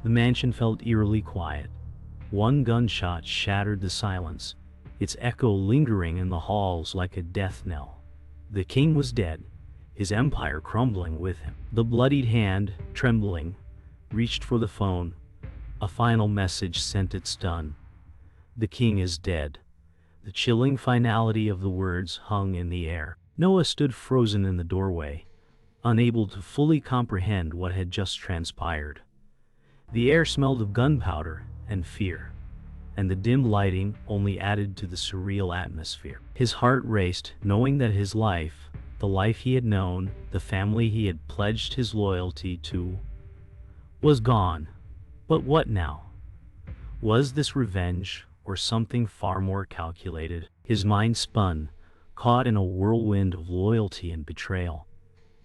The mansion felt eerily quiet. One gunshot shattered the silence, its echo lingering in the halls like a death knell. The king was dead, his empire crumbling with him. The bloodied hand, trembling, reached for the phone. A final message sent its stun. The king is dead. The chilling finality of the words hung in the air. Noah stood frozen in the doorway, unable to fully comprehend what had just transpired. The air smelled of gunpowder and fear, and the dim lighting only added to the surreal atmosphere. His heart raced, knowing that his life, the life he had known, the family he had pledged his loyalty to, was gone. But what now? Was this revenge, or something far more calculated? His mind spun, caught in a whirlwind of loyalty and betrayal.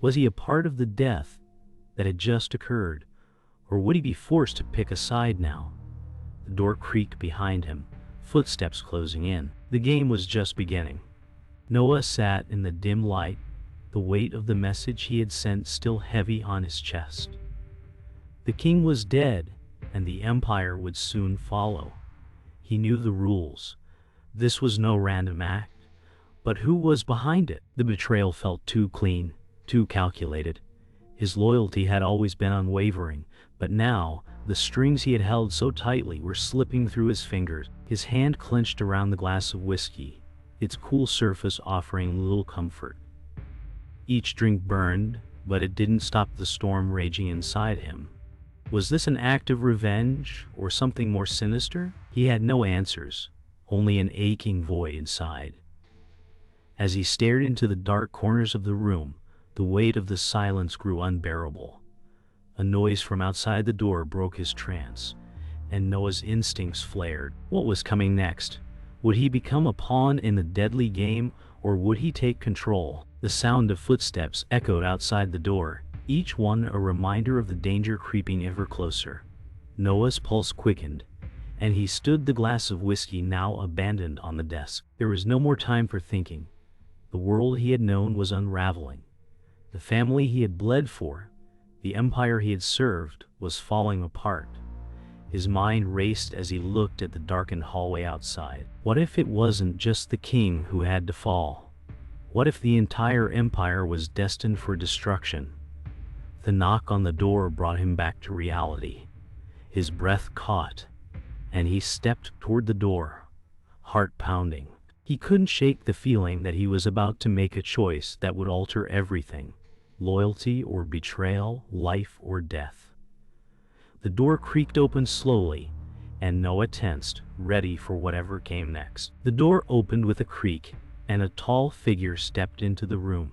Was he a part of the death that had just occurred, or would he be forced to pick a side now? The door creaked behind him, footsteps closing in. The game was just beginning. Noah sat in the dim light, the weight of the message he had sent still heavy on his chest. The king was dead, and the empire would soon follow. He knew the rules. This was no random act. But who was behind it? The betrayal felt too clean, too calculated. His loyalty had always been unwavering, but now, the strings he had held so tightly were slipping through his fingers. His hand clenched around the glass of whiskey, its cool surface offering little comfort. Each drink burned, but it didn't stop the storm raging inside him. Was this an act of revenge, or something more sinister? He had no answers, only an aching void inside. As he stared into the dark corners of the room, the weight of the silence grew unbearable. A noise from outside the door broke his trance, and Noah's instincts flared. What was coming next? Would he become a pawn in the deadly game, or would he take control? The sound of footsteps echoed outside the door, each one a reminder of the danger creeping ever closer. Noah's pulse quickened, and he stood the glass of whiskey now abandoned on the desk. There was no more time for thinking. The world he had known was unraveling. The family he had bled for, the empire he had served, was falling apart. His mind raced as he looked at the darkened hallway outside. What if it wasn't just the king who had to fall? What if the entire empire was destined for destruction? The knock on the door brought him back to reality. His breath caught, and he stepped toward the door, heart pounding. He couldn't shake the feeling that he was about to make a choice that would alter everything: loyalty or betrayal, life or death. The door creaked open slowly, and Noah tensed, ready for whatever came next. The door opened with a creak, and a tall figure stepped into the room.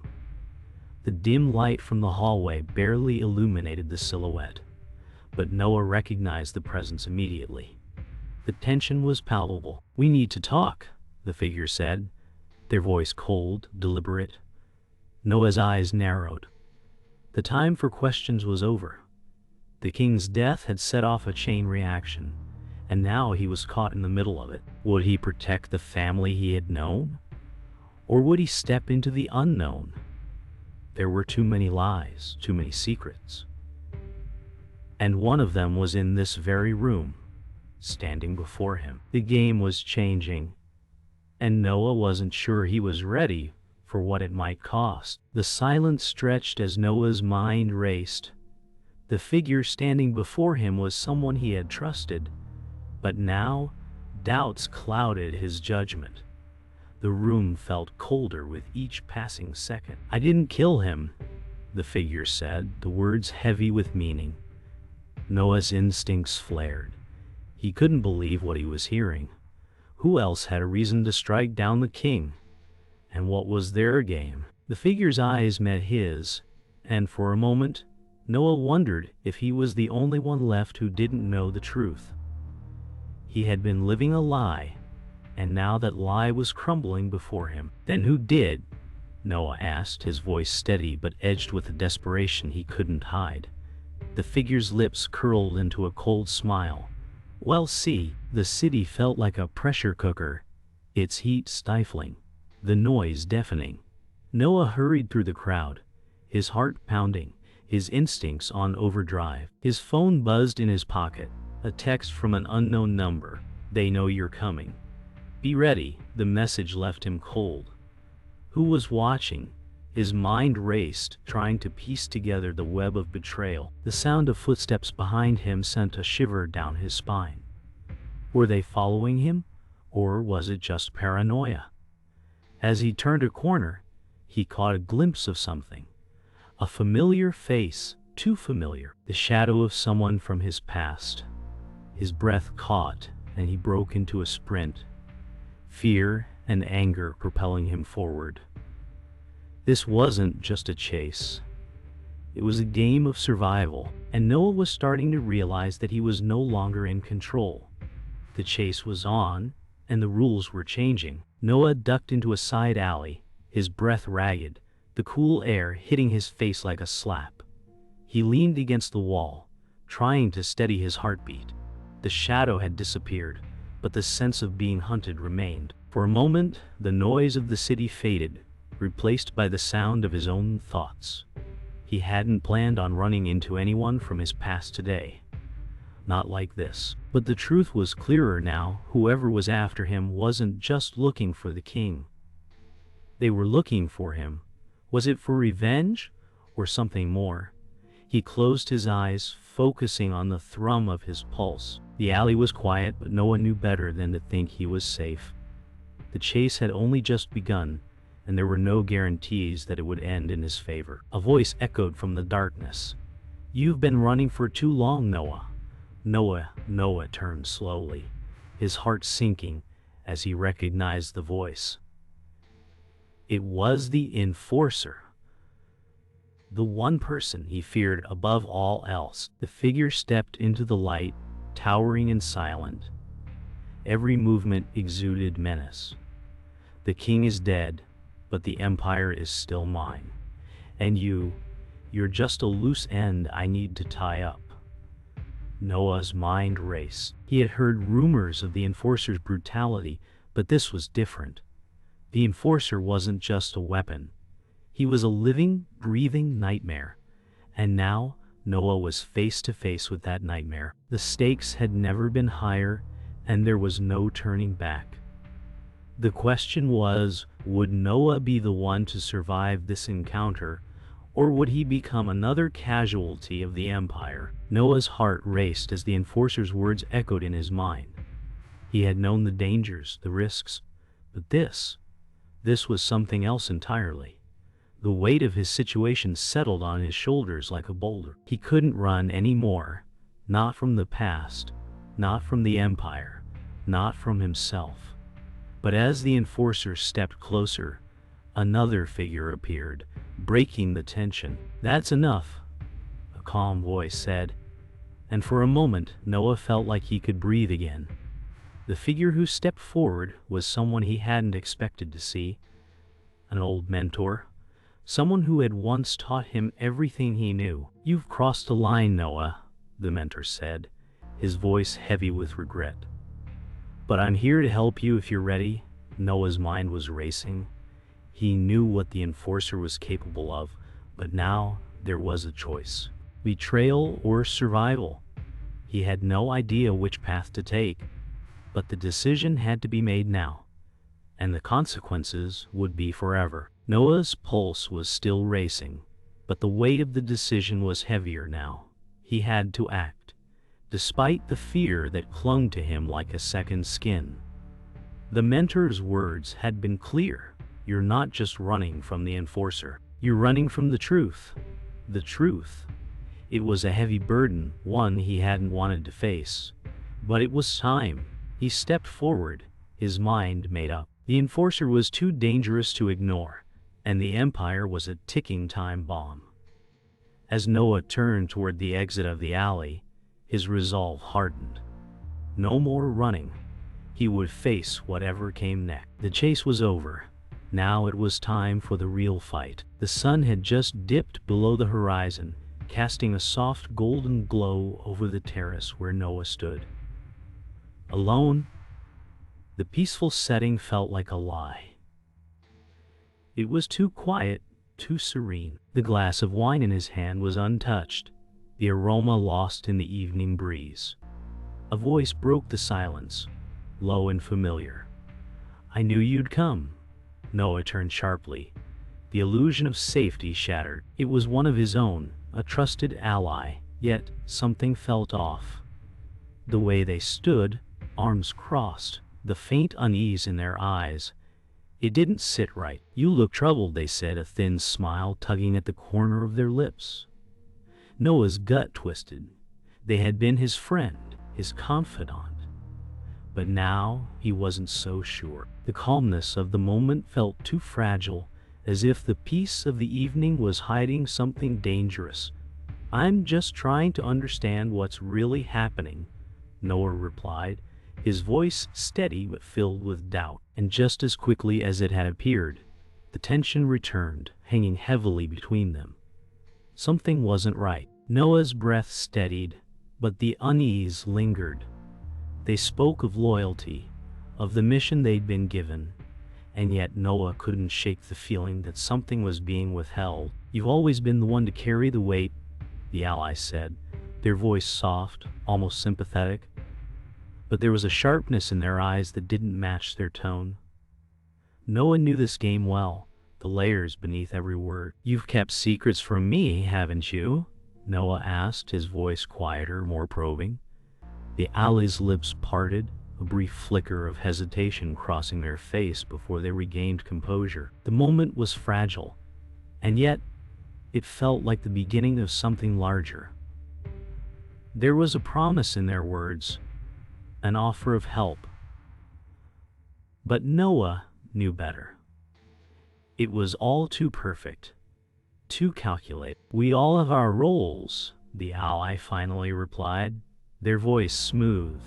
The dim light from the hallway barely illuminated the silhouette, but Noah recognized the presence immediately. The tension was palpable. "We need to talk," the figure said, their voice cold, deliberate. Noah's eyes narrowed. The time for questions was over. The king's death had set off a chain reaction, and now he was caught in the middle of it. Would he protect the family he had known? Or would he step into the unknown? There were too many lies, too many secrets. And one of them was in this very room, standing before him. The game was changing, and Noah wasn't sure he was ready for what it might cost. The silence stretched as Noah's mind raced. The figure standing before him was someone he had trusted, but now doubts clouded his judgment. The room felt colder with each passing second. "I didn't kill him," the figure said, the words heavy with meaning. Noah's instincts flared. He couldn't believe what he was hearing. Who else had a reason to strike down the king? And what was their game? The figure's eyes met his, and for a moment, Noah wondered if he was the only one left who didn't know the truth. He had been living a lie, and now that lie was crumbling before him. "Then who did?" Noah asked, his voice steady but edged with a desperation he couldn't hide. The figure's lips curled into a cold smile. "Well, see, the city felt like a pressure cooker, its heat stifling, the noise deafening." Noah hurried through the crowd, his heart pounding, his instincts on overdrive. His phone buzzed in his pocket, a text from an unknown number. "They know you're coming. Be ready." The message left him cold. Who was watching? His mind raced, trying to piece together the web of betrayal. The sound of footsteps behind him sent a shiver down his spine. Were they following him, or was it just paranoia? As he turned a corner, he caught a glimpse of something. A familiar face, too familiar. The shadow of someone from his past. His breath caught, and he broke into a sprint. Fear and anger propelling him forward. This wasn't just a chase. It was a game of survival, and Noah was starting to realize that he was no longer in control. The chase was on, and the rules were changing. Noah ducked into a side alley, his breath ragged, the cool air hitting his face like a slap. He leaned against the wall, trying to steady his heartbeat. The shadow had disappeared, but the sense of being hunted remained. For a moment, the noise of the city faded, replaced by the sound of his own thoughts. He hadn't planned on running into anyone from his past today. Not like this. But the truth was clearer now. Whoever was after him wasn't just looking for the king. They were looking for him. Was it for revenge, or something more? He closed his eyes, focusing on the thrum of his pulse. The alley was quiet, but Noah knew better than to think he was safe. The chase had only just begun, and there were no guarantees that it would end in his favor. A voice echoed from the darkness. "You've been running for too long, Noah." Noah turned slowly, his heart sinking as he recognized the voice. It was the enforcer. The one person he feared above all else. The figure stepped into the light, towering and silent. Every movement exuded menace. "The king is dead, but the empire is still mine. And you're just a loose end I need to tie up." Noah's mind raced. He had heard rumors of the enforcer's brutality, but this was different. The enforcer wasn't just a weapon. He was a living, breathing nightmare. And now, Noah was face to face with that nightmare. The stakes had never been higher, and there was no turning back. The question was, would Noah be the one to survive this encounter, or would he become another casualty of the empire? Noah's heart raced as the enforcer's words echoed in his mind. He had known the dangers, the risks, but this was something else entirely. The weight of his situation settled on his shoulders like a boulder. He couldn't run anymore, not from the past, not from the empire, not from himself. But as the enforcer stepped closer, another figure appeared, breaking the tension. "That's enough," a calm voice said, and for a moment Noah felt like he could breathe again. The figure who stepped forward was someone he hadn't expected to see. An old mentor, someone who had once taught him everything he knew. "You've crossed a line, Noah," the mentor said, his voice heavy with regret. "But I'm here to help you if you're ready." Noah's mind was racing. He knew what the enforcer was capable of, but now there was a choice. Betrayal or survival. He had no idea which path to take, but the decision had to be made now, and the consequences would be forever. Noah's pulse was still racing, but the weight of the decision was heavier now. He had to act, despite the fear that clung to him like a second skin. The mentor's words had been clear. You're not just running from the enforcer. You're running from the truth. The truth. It was a heavy burden, one he hadn't wanted to face. But it was time. He stepped forward, his mind made up. The enforcer was too dangerous to ignore, and the empire was a ticking time bomb. As Noah turned toward the exit of the alley, his resolve hardened. No more running. He would face whatever came next. The chase was over. Now it was time for the real fight. The sun had just dipped below the horizon, casting a soft golden glow over the terrace where Noah stood. Alone, the peaceful setting felt like a lie. It was too quiet, too serene. The glass of wine in his hand was untouched, the aroma lost in the evening breeze. A voice broke the silence, low and familiar. "I knew you'd come." Noah turned sharply. The illusion of safety shattered. It was one of his own, a trusted ally, yet something felt off. The way they stood, arms crossed, the faint unease in their eyes. It didn't sit right. "You look troubled," they said, a thin smile tugging at the corner of their lips. Noah's gut twisted. They had been his friend, his confidant. But now he wasn't so sure. The calmness of the moment felt too fragile, as if the peace of the evening was hiding something dangerous. "I'm just trying to understand what's really happening," Noah replied, his voice steady but filled with doubt. And just as quickly as it had appeared, the tension returned, hanging heavily between them. Something wasn't right. Noah's breath steadied, but the unease lingered. They spoke of loyalty, of the mission they'd been given, and yet Noah couldn't shake the feeling that something was being withheld. "You've always been the one to carry the weight," the ally said, their voice soft, almost sympathetic. But there was a sharpness in their eyes that didn't match their tone. Noah knew this game well, the layers beneath every word. "You've kept secrets from me, haven't you?" Noah asked, his voice quieter, more probing. The ally's lips parted, a brief flicker of hesitation crossing their face before they regained composure. The moment was fragile, and yet it felt like the beginning of something larger. There was a promise in their words, an offer of help. But Noah knew better. It was all too perfect, too calculated. "We all have our roles," the ally finally replied, their voice smooth,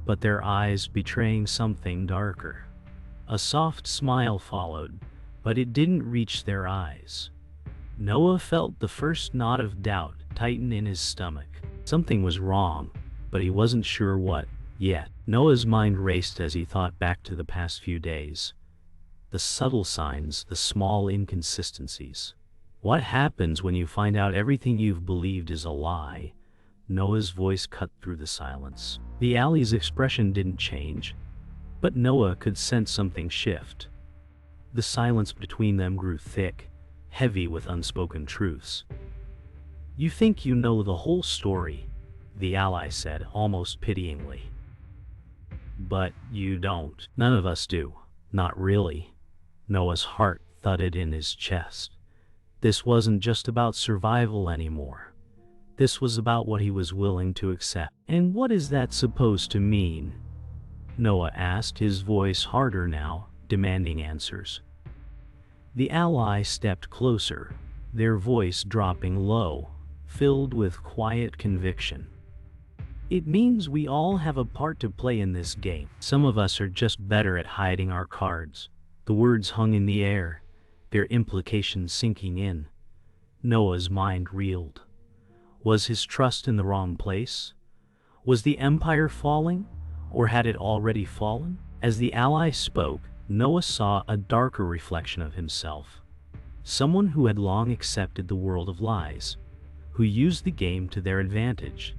but their eyes betraying something darker. A soft smile followed, but it didn't reach their eyes. Noah felt the first knot of doubt tighten in his stomach. Something was wrong, but he wasn't sure what yet. Noah's mind raced as he thought back to the past few days. The subtle signs, the small inconsistencies. What happens when you find out everything you've believed is a lie? Noah's voice cut through the silence. The ally's expression didn't change, but Noah could sense something shift. The silence between them grew thick, heavy with unspoken truths. "You think you know the whole story," the ally said, almost pityingly. "But you don't." "None of us do. Not really." Noah's heart thudded in his chest. This wasn't just about survival anymore. This was about what he was willing to accept. "And what is that supposed to mean?" Noah asked, his voice harder now, demanding answers. The ally stepped closer, their voice dropping low, filled with quiet conviction. "It means we all have a part to play in this game. Some of us are just better at hiding our cards." The words hung in the air, their implications sinking in. Noah's mind reeled. Was his trust in the wrong place? Was the empire falling, or had it already fallen? As the ally spoke, Noah saw a darker reflection of himself. Someone who had long accepted the world of lies, who used the game to their advantage.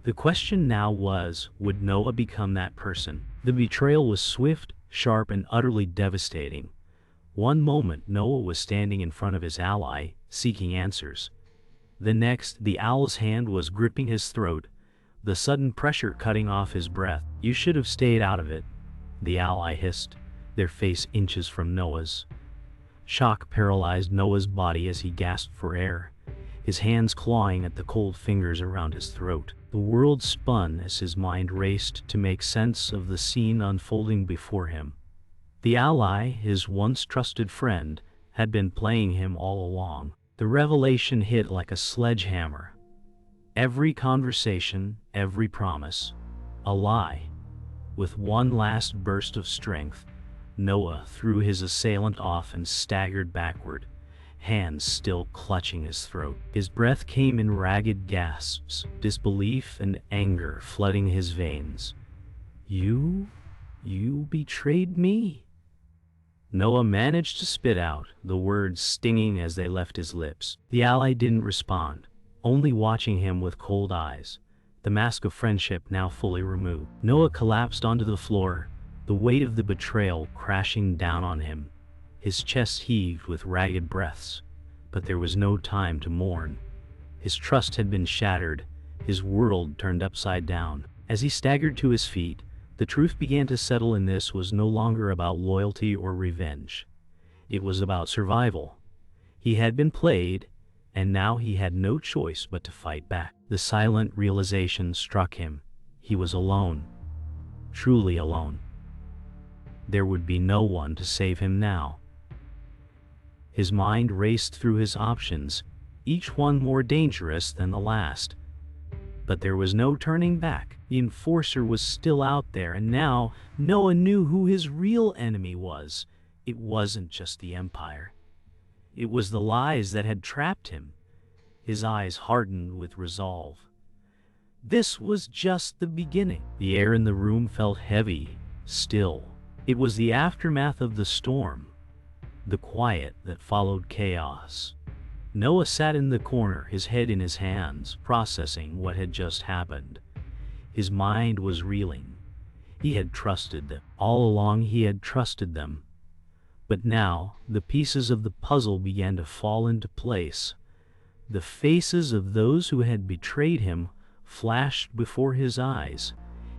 The question now was, would Noah become that person? The betrayal was swift, sharp, and utterly devastating. One moment, Noah was standing in front of his ally, seeking answers. The next, the owl's hand was gripping his throat, the sudden pressure cutting off his breath. "You should have stayed out of it," the ally hissed, their face inches from Noah's. Shock paralyzed Noah's body as he gasped for air, his hands clawing at the cold fingers around his throat. The world spun as his mind raced to make sense of the scene unfolding before him. The ally, his once trusted friend, had been playing him all along. The revelation hit like a sledgehammer. Every conversation, every promise, a lie. With one last burst of strength, Noah threw his assailant off and staggered backward, hands still clutching his throat. His breath came in ragged gasps, disbelief and anger flooding his veins. You betrayed me?" Noah managed to spit out, the words stinging as they left his lips. The ally didn't respond, only watching him with cold eyes, the mask of friendship now fully removed. Noah collapsed onto the floor, the weight of the betrayal crashing down on him. His chest heaved with ragged breaths, but there was no time to mourn. His trust had been shattered, his world turned upside down. As he staggered to his feet, the truth began to settle in. This was no longer about loyalty or revenge. It was about survival. He had been played, and now he had no choice but to fight back. The silent realization struck him. He was alone. Truly alone. There would be no one to save him now. His mind raced through his options, each one more dangerous than the last. But there was no turning back. The enforcer was still out there, and now Noah knew who his real enemy was. It wasn't just the Empire. It was the lies that had trapped him. His eyes hardened with resolve. This was just the beginning. The air in the room felt heavy, still. It was the aftermath of the storm, the quiet that followed chaos. Noah sat in the corner, his head in his hands, processing what had just happened. His mind was reeling. He had trusted them. All along he had trusted them. But now, the pieces of the puzzle began to fall into place. The faces of those who had betrayed him flashed before his eyes.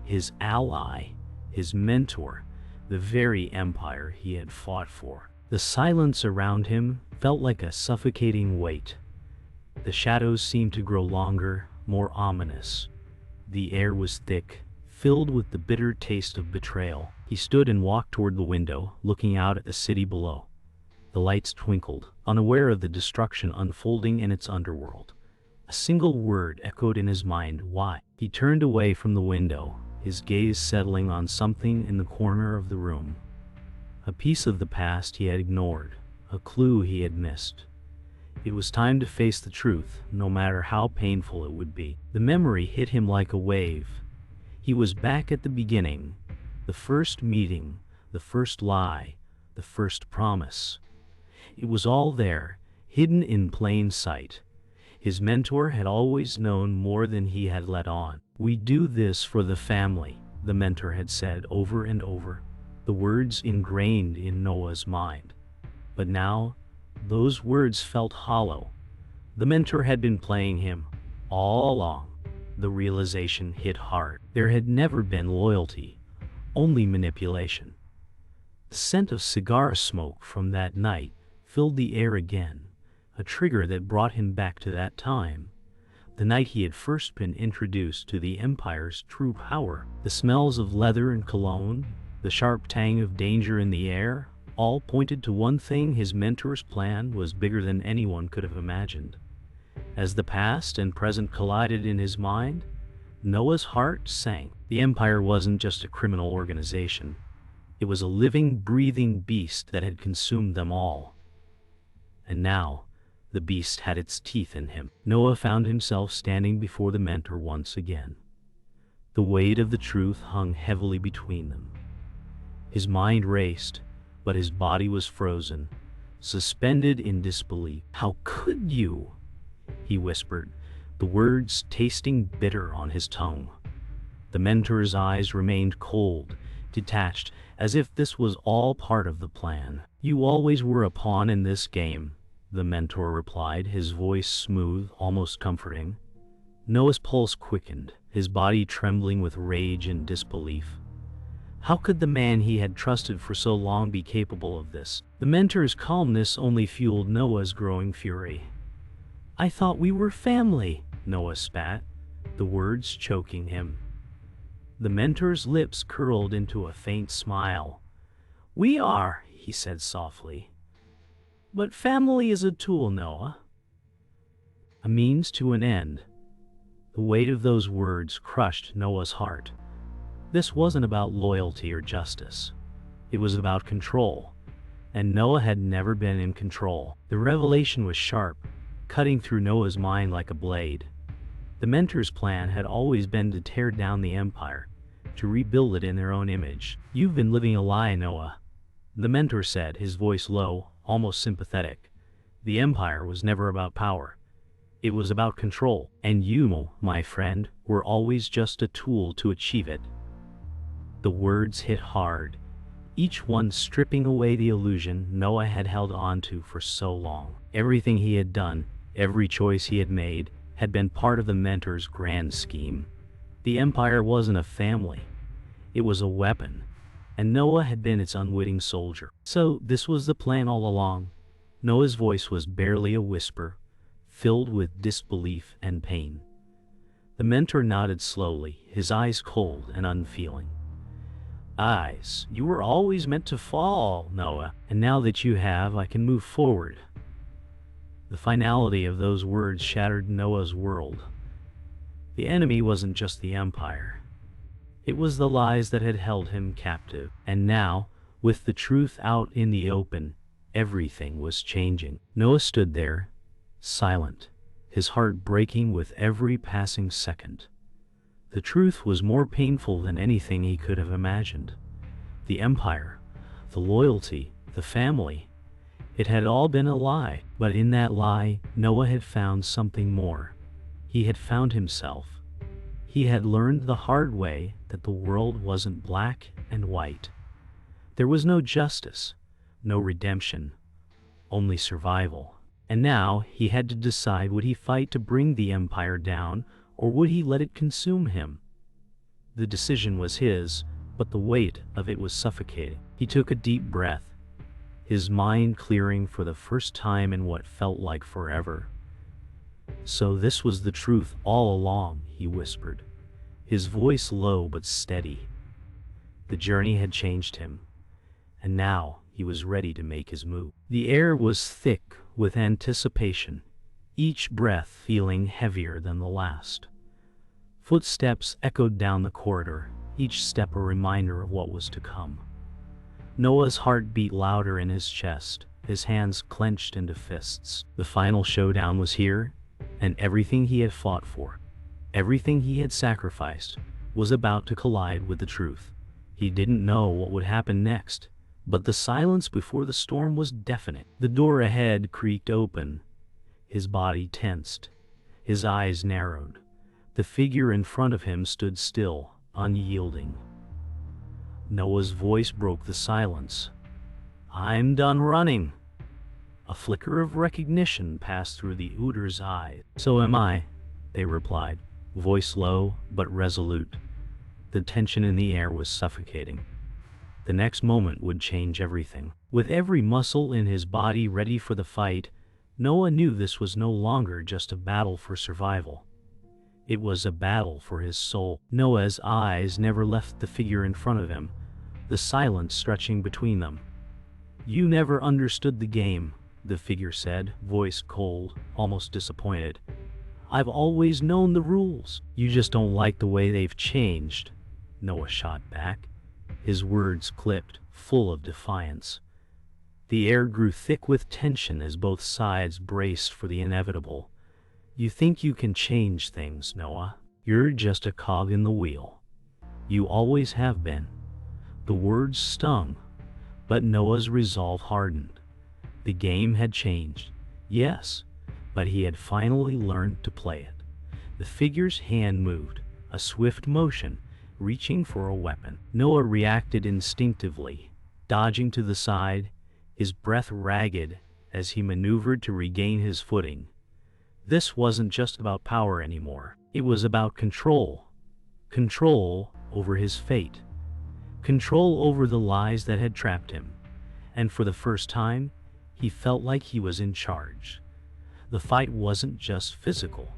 His ally, his mentor, the very empire he had fought for. The silence around him felt like a suffocating weight. The shadows seemed to grow longer, more ominous. The air was thick, filled with the bitter taste of betrayal. He stood and walked toward the window, looking out at the city below. The lights twinkled, unaware of the destruction unfolding in its underworld. A single word echoed in his mind: why? He turned away from the window, his gaze settling on something in the corner of the room. A piece of the past he had ignored, a clue he had missed. It was time to face the truth, no matter how painful it would be. The memory hit him like a wave. He was back at the beginning, the first meeting, the first lie, the first promise. It was all there, hidden in plain sight. His mentor had always known more than he had let on. "We do this for the family," the mentor had said over and over, the words ingrained in Noah's mind. But now, those words felt hollow. The mentor had been playing him all along. The realization hit hard. There had never been loyalty, only manipulation. The scent of cigar smoke from that night filled the air again, a trigger that brought him back to that time, the night he had first been introduced to the Empire's true power. The smells of leather and cologne, the sharp tang of danger in the air, all pointed to one thing: his mentor's plan was bigger than anyone could have imagined. As the past and present collided in his mind, Noah's heart sank. The Empire wasn't just a criminal organization. It was a living, breathing beast that had consumed them all. And now, the beast had its teeth in him. Noah found himself standing before the mentor once again. The weight of the truth hung heavily between them. His mind raced, but his body was frozen, suspended in disbelief. "How could you?" he whispered, the words tasting bitter on his tongue. The mentor's eyes remained cold, detached, as if this was all part of the plan. "You always were a pawn in this game," the mentor replied, his voice smooth, almost comforting. Noah's pulse quickened, his body trembling with rage and disbelief. How could the man he had trusted for so long be capable of this? The mentor's calmness only fueled Noah's growing fury. "I thought we were family," Noah spat, the words choking him. The mentor's lips curled into a faint smile. "We are," he said softly. "But family is a tool, Noah. A means to an end." The weight of those words crushed Noah's heart. This wasn't about loyalty or justice. It was about control, and Noah had never been in control. The revelation was sharp, cutting through Noah's mind like a blade. The mentor's plan had always been to tear down the Empire, to rebuild it in their own image. "You've been living a lie, Noah," The mentor said, his voice low, almost sympathetic. The Empire was never about power. It was about control, and you, my friend, were always just a tool to achieve it. The words hit hard, each one stripping away the illusion Noah had held onto for so long. Everything he had done, every choice he had made, had been part of the mentor's grand scheme. The Empire wasn't a family. It was a weapon, and Noah had been its unwitting soldier. So this was the plan all along. Noah's voice was barely a whisper, filled with disbelief and pain. The mentor nodded slowly, his eyes cold and unfeeling. Eyes, you were always meant to fall, Noah, and now that you have, I can move forward. The finality of those words shattered Noah's world. The enemy wasn't just the Empire. It was the lies that had held him captive. And now, with the truth out in the open, everything was changing. Noah stood there, silent, his heart breaking with every passing second. The truth was more painful than anything he could have imagined. The Empire, the loyalty, the family, it had all been a lie. But in that lie, Noah had found something more. He had found himself. He had learned the hard way that the world wasn't black and white. There was no justice, no redemption, only survival. And now he had to decide, would he fight to bring the Empire down, or would he let it consume him? The decision was his, but the weight of it was suffocating. He took a deep breath, his mind clearing for the first time in what felt like forever. So this was the truth all along, he whispered, his voice low but steady. The journey had changed him, and now he was ready to make his move. The air was thick with anticipation, each breath feeling heavier than the last. Footsteps echoed down the corridor, each step a reminder of what was to come. Noah's heart beat louder in his chest, his hands clenched into fists. The final showdown was here, and everything he had fought for, everything he had sacrificed, was about to collide with the truth. He didn't know what would happen next, but the silence before the storm was deafening. The door ahead creaked open. His body tensed, his eyes narrowed. The figure in front of him stood still, unyielding. Noah's voice broke the silence. I'm done running. A flicker of recognition passed through the Ooter's eyes. So am I, they replied, voice low but resolute. The tension in the air was suffocating. The next moment would change everything. With every muscle in his body ready for the fight, Noah knew this was no longer just a battle for survival. It was a battle for his soul. Noah's eyes never left the figure in front of him, the silence stretching between them. You never understood the game, the figure said, voice cold, almost disappointed. I've always known the rules. You just don't like the way they've changed, Noah shot back, his words clipped, full of defiance. The air grew thick with tension as both sides braced for the inevitable. You think you can change things, Noah? You're just a cog in the wheel. You always have been. The words stung, but Noah's resolve hardened. The game had changed, yes, but he had finally learned to play it. The figure's hand moved, a swift motion, reaching for a weapon. Noah reacted instinctively, dodging to the side, his breath ragged as he maneuvered to regain his footing. This wasn't just about power anymore. It was about control. Control over his fate. Control over the lies that had trapped him. And for the first time, he felt like he was in charge. The fight wasn't just physical.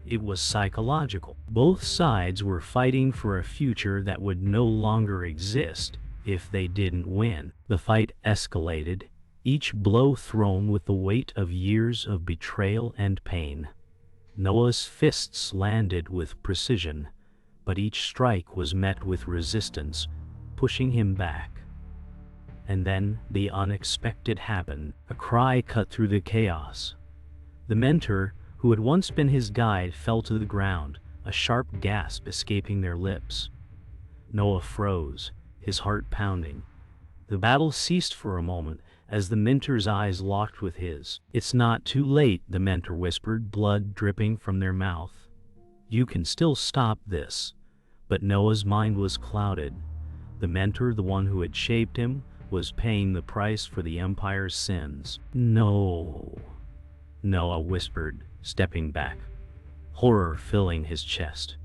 It was psychological. Both sides were fighting for a future that would no longer exist if they didn't win. The fight escalated, each blow thrown with the weight of years of betrayal and pain. Noah's fists landed with precision, but each strike was met with resistance, pushing him back. And then the unexpected happened. A cry cut through the chaos. The mentor, who had once been his guide, fell to the ground, a sharp gasp escaping their lips. Noah froze, his heart pounding. The battle ceased for a moment as the mentor's eyes locked with his. "It's not too late," the mentor whispered, blood dripping from their mouth. "You can still stop this." But Noah's mind was clouded. The mentor, the one who had shaped him, was paying the price for the Empire's sins. "No," Noah whispered, stepping back, horror filling his chest.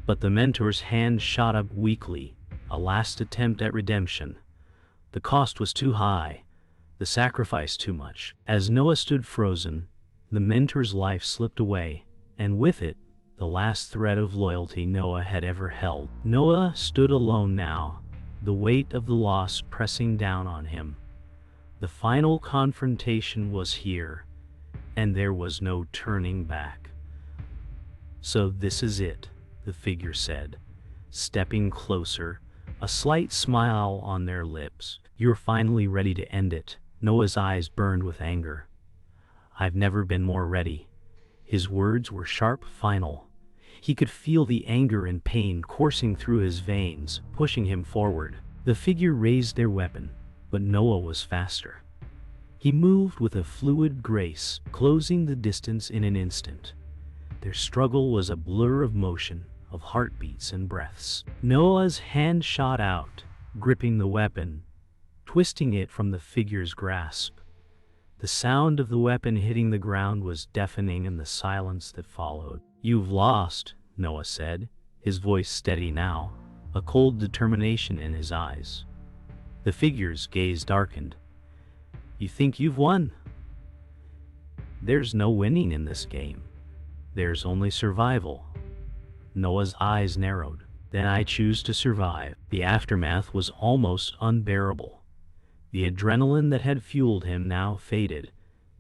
But the mentor's hand shot up weakly, a last attempt at redemption. The cost was too high, the sacrifice too much. As Noah stood frozen, the mentor's life slipped away, and with it, the last thread of loyalty Noah had ever held. Noah stood alone now, the weight of the loss pressing down on him. The final confrontation was here, and there was no turning back. "So this is it," the figure said, stepping closer, a slight smile on their lips. "You're finally ready to end it." Noah's eyes burned with anger. "I've never been more ready." His words were sharp, final. He could feel the anger and pain coursing through his veins, pushing him forward. The figure raised their weapon, but Noah was faster. He moved with a fluid grace, closing the distance in an instant. Their struggle was a blur of motion, of heartbeats and breaths. Noah's hand shot out, gripping the weapon, twisting it from the figure's grasp. The sound of the weapon hitting the ground was deafening in the silence that followed. "You've lost," Noah said, his voice steady now, a cold determination in his eyes. The figure's gaze darkened. "You think you've won?" "There's no winning in this game. There's only survival." Noah's eyes narrowed. "Then I choose to survive." The aftermath was almost unbearable. The adrenaline that had fueled him now faded,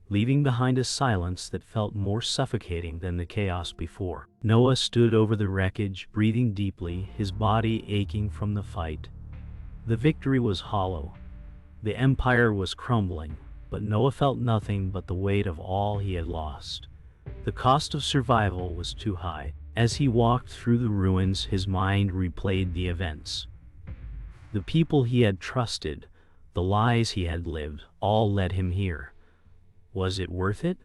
leaving behind a silence that felt more suffocating than the chaos before. Noah stood over the wreckage, breathing deeply, his body aching from the fight. The victory was hollow. The Empire was crumbling, but Noah felt nothing but the weight of all he had lost. The cost of survival was too high. As he walked through the ruins, his mind replayed the events. The people he had trusted, the lies he had lived, all led him here. Was it worth it?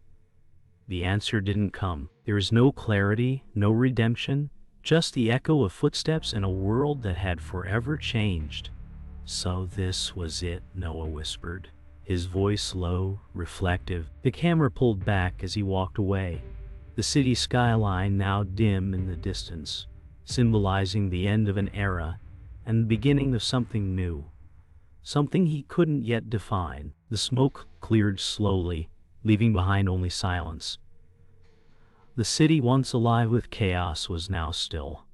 The answer didn't come. There was no clarity, no redemption, just the echo of footsteps in a world that had forever changed. "So this was it," Noah whispered, his voice low, reflective. The camera pulled back as he walked away, the city skyline now dim in the distance, symbolizing the end of an era and the beginning of something new. Something he couldn't yet define. The smoke cleared slowly, leaving behind only silence. The city, once alive with chaos, was now still.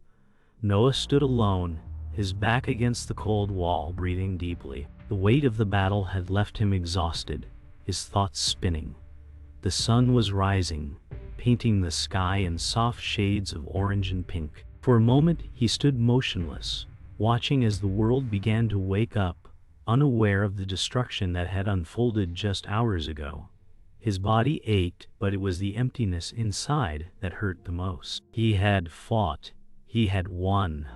Noah stood alone, his back against the cold wall, breathing deeply. The weight of the battle had left him exhausted, his thoughts spinning. The sun was rising, painting the sky in soft shades of orange and pink. For a moment he stood motionless, watching as the world began to wake up, unaware of the destruction that had unfolded just hours ago. His body ached, but it was the emptiness inside that hurt the most. He had fought, he had won,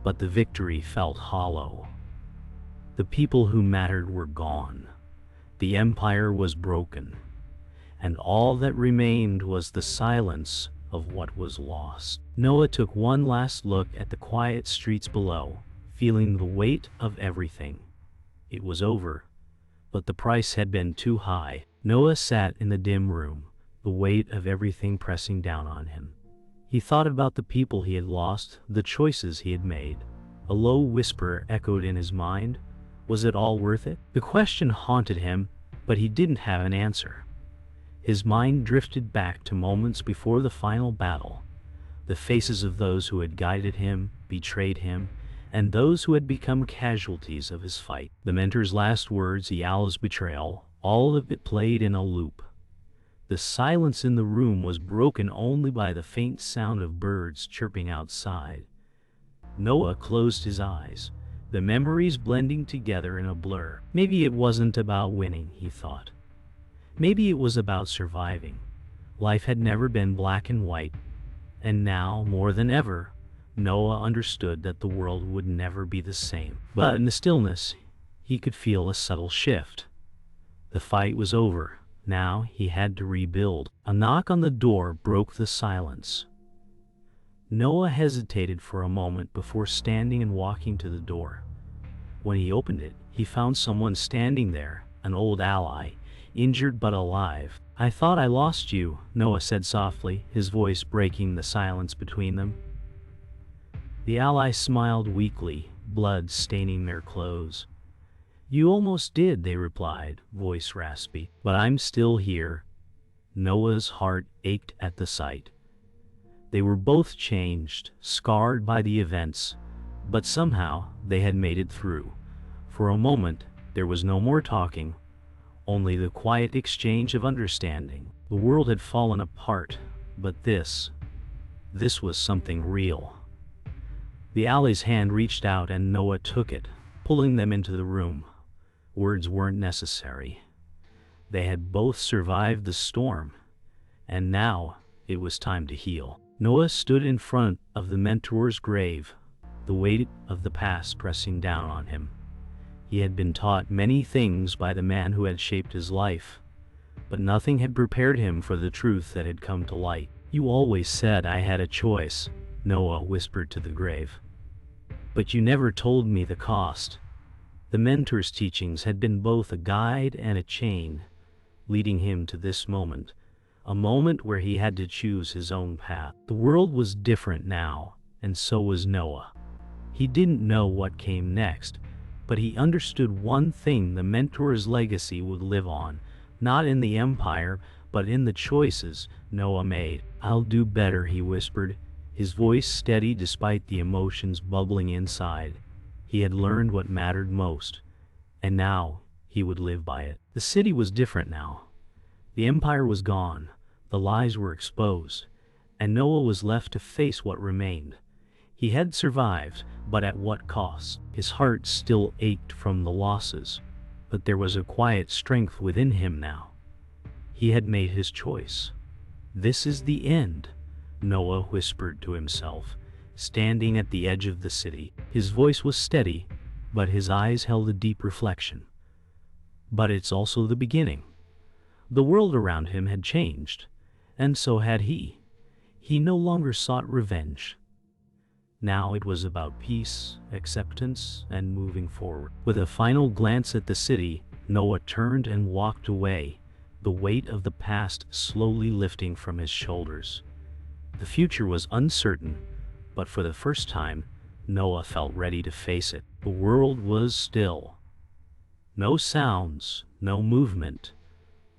but the victory felt hollow. The people who mattered were gone. The Empire was broken, and all that remained was the silence of what was lost. Noah took one last look at the quiet streets below, feeling the weight of everything. It was over, but the price had been too high. Noah sat in the dim room, the weight of everything pressing down on him. He thought about the people he had lost, the choices he had made. A low whisper echoed in his mind. Was it all worth it? The question haunted him, but he didn't have an answer. His mind drifted back to moments before the final battle, the faces of those who had guided him, betrayed him, and those who had become casualties of his fight. The mentor's last words, Yala's betrayal, all of it played in a loop. The silence in the room was broken only by the faint sound of birds chirping outside. Noah closed his eyes, the memories blending together in a blur. Maybe it wasn't about winning, he thought. Maybe it was about surviving. Life had never been black and white, and now, more than ever, Noah understood that the world would never be the same. But in the stillness, he could feel a subtle shift. The fight was over. Now he had to rebuild. A knock on the door broke the silence. Noah hesitated for a moment before standing and walking to the door. When he opened it, he found someone standing there, an old ally, injured but alive. "I thought I lost you," Noah said softly, his voice breaking the silence between them. The ally smiled weakly, blood staining their clothes. "You almost did," they replied, voice raspy. "But I'm still here." Noah's heart ached at the sight. They were both changed, scarred by the events, but somehow they had made it through. For a moment, there was no more talking, only the quiet exchange of understanding. The world had fallen apart, but this was something real. The ally's hand reached out and Noah took it, pulling them into the room. Words weren't necessary. They had both survived the storm, and now it was time to heal. Noah stood in front of the mentor's grave, the weight of the past pressing down on him. He had been taught many things by the man who had shaped his life, but nothing had prepared him for the truth that had come to light. "You always said I had a choice," Noah whispered to the grave. "But you never told me the cost." The mentor's teachings had been both a guide and a chain, leading him to this moment, a moment where he had to choose his own path. The world was different now, and so was Noah. He didn't know what came next, but he understood one thing: the mentor's legacy would live on, not in the empire, but in the choices Noah made. "I'll do better," he whispered, his voice steady despite the emotions bubbling inside. He had learned what mattered most, and now he would live by it. The city was different now. The empire was gone, the lies were exposed, and Noah was left to face what remained. He had survived, but at what cost? His heart still ached from the losses, but there was a quiet strength within him now. He had made his choice. "This is the end," Noah whispered to himself, standing at the edge of the city. His voice was steady, but his eyes held a deep reflection. "But it's also the beginning." The world around him had changed, and so had he. He no longer sought revenge. Now it was about peace, acceptance, and moving forward. With a final glance at the city, Noah turned and walked away, the weight of the past slowly lifting from his shoulders. The future was uncertain, but for the first time, Noah felt ready to face it. The world was still. No sounds, no movement.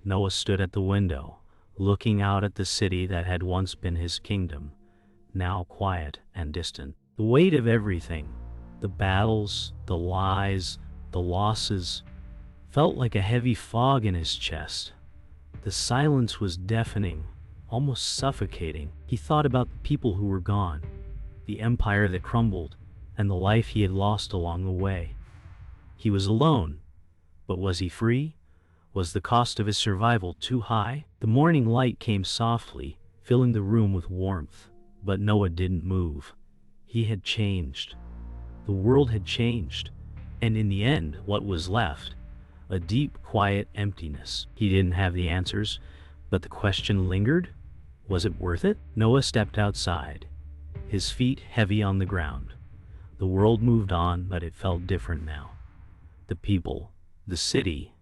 Noah stood at the window, looking out at the city that had once been his kingdom, now quiet and distant. The weight of everything, the battles, the lies, the losses, felt like a heavy fog in his chest. The silence was deafening, almost suffocating. He thought about the people who were gone, the empire that crumbled, and the life he had lost along the way. He was alone, but was he free? Was the cost of his survival too high? The morning light came softly, filling the room with warmth, but Noah didn't move. He had changed. The world had changed, and in the end, what was left? A deep, quiet emptiness. He didn't have the answers, but the question lingered. Was it worth it? Noah stepped outside, his feet heavy on the ground. The world moved on, but it felt different now. The people, the city,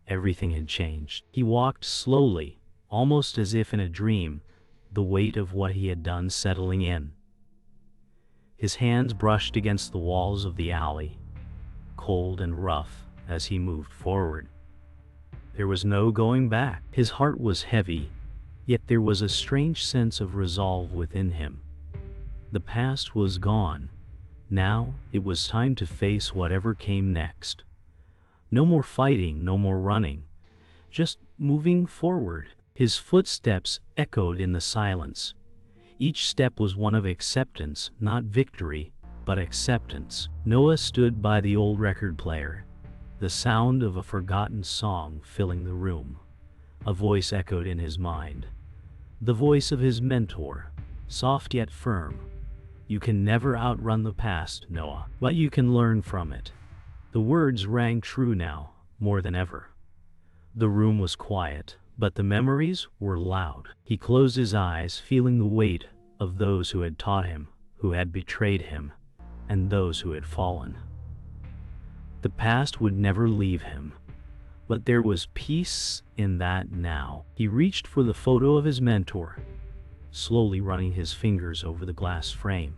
everything had changed. He walked slowly, almost as if in a dream, the weight of what he had done settling in. His hands brushed against the walls of the alley, cold and rough as he moved forward. There was no going back. His heart was heavy, yet there was a strange sense of resolve within him. The past was gone. Now it was time to face whatever came next. No more fighting, no more running, just moving forward. His footsteps echoed in the silence. Each step was one of acceptance, not victory, but acceptance. Noah stood by the old record player, the sound of a forgotten song filling the room. A voice echoed in his mind, the voice of his mentor, soft yet firm. You can never outrun the past, Noah, but you can learn from it. The words rang true now, more than ever. The room was quiet, but the memories were loud. He closed his eyes, feeling the weight of those who had taught him, who had betrayed him, and those who had fallen. The past would never leave him, but there was peace in that now. He reached for the photo of his mentor, slowly running his fingers over the glass frame.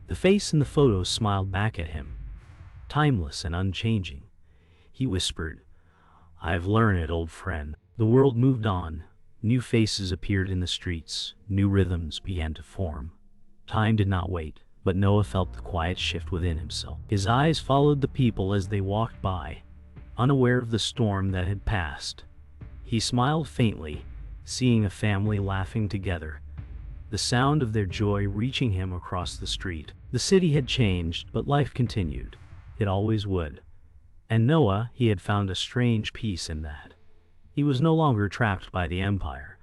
The face in the photo smiled back at him, timeless and unchanging. He whispered, "I've learned it, old friend." The world moved on. New faces appeared in the streets. New rhythms began to form. Time did not wait, but Noah felt the quiet shift within himself. His eyes followed the people as they walked by, unaware of the storm that had passed. He smiled faintly, seeing a family laughing together, the sound of their joy reaching him across the street. The city had changed, but life continued. It always would. And Noah, he had found a strange peace in that. He was no longer trapped by the empire,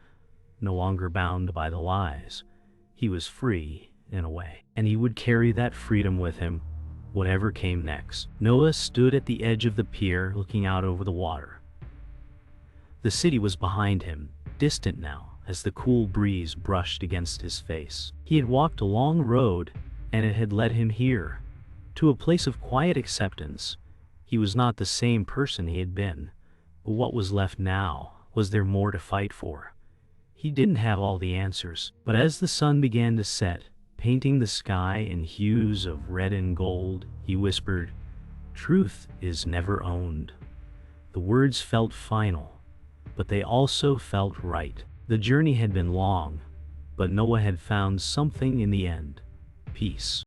no longer bound by the lies. He was free, in a way, and he would carry that freedom with him, whatever came next. Noah stood at the edge of the pier, looking out over the water. The city was behind him, distant now, as the cool breeze brushed against his face. He had walked a long road, and it had led him here, to a place of quiet acceptance. He was not the same person he had been, but what was left now? Was there more to fight for? He didn't have all the answers, but as the sun began to set, painting the sky in hues of red and gold, he whispered, "Truth is never owned." The words felt final, but they also felt right. The journey had been long, but Noah had found something in the end: peace.